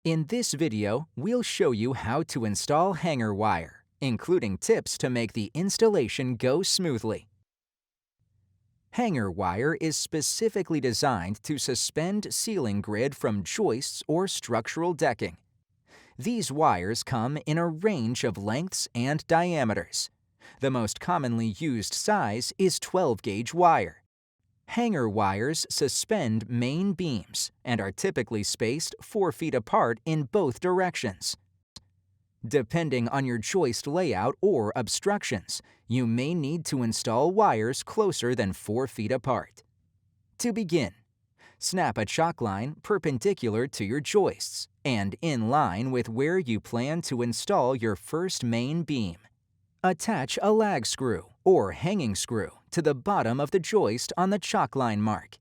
In this video, we'll show you how to install hanger wire, including tips to make the installation go smoothly. Hanger wire is specifically designed to suspend ceiling grid from joists or structural decking. These wires come in a range of lengths and diameters. The most commonly used size is 12-gauge wire. Hanger wires suspend main beams and are typically spaced 4 feet apart in both directions. Depending on your joist layout or obstructions, you may need to install wires closer than 4 feet apart. To begin, snap a chalk line perpendicular to your joists and in line with where you plan to install your first main beam. Attach a lag screw or hanging screw to the bottom of the joist on the chalk line mark.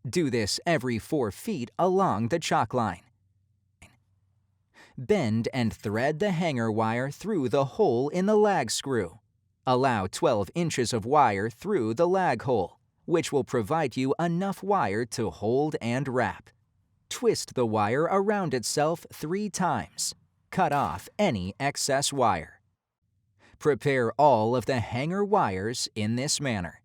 Do this every 4 feet along the chalk line. Bend and thread the hanger wire through the hole in the lag screw. Allow 12 inches of wire through the lag hole, which will provide you enough wire to hold and wrap. Twist the wire around itself 3 times. Cut off any excess wire. Prepare all of the hanger wires in this manner.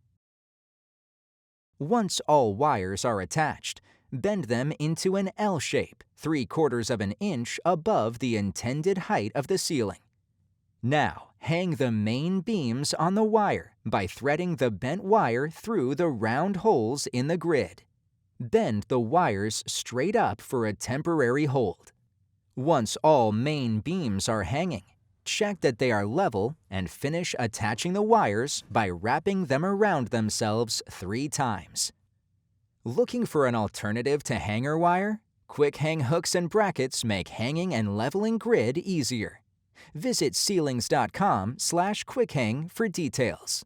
Once all wires are attached, bend them into an L shape, 3/4 of an inch above the intended height of the ceiling. Now, hang the main beams on the wire by threading the bent wire through the round holes in the grid. Bend the wires straight up for a temporary hold. Once all main beams are hanging, check that they are level and finish attaching the wires by wrapping them around themselves 3 times. Looking for an alternative to hanger wire? Quick hang hooks and brackets make hanging and leveling grid easier. Visit ceilings.com/quickhang for details.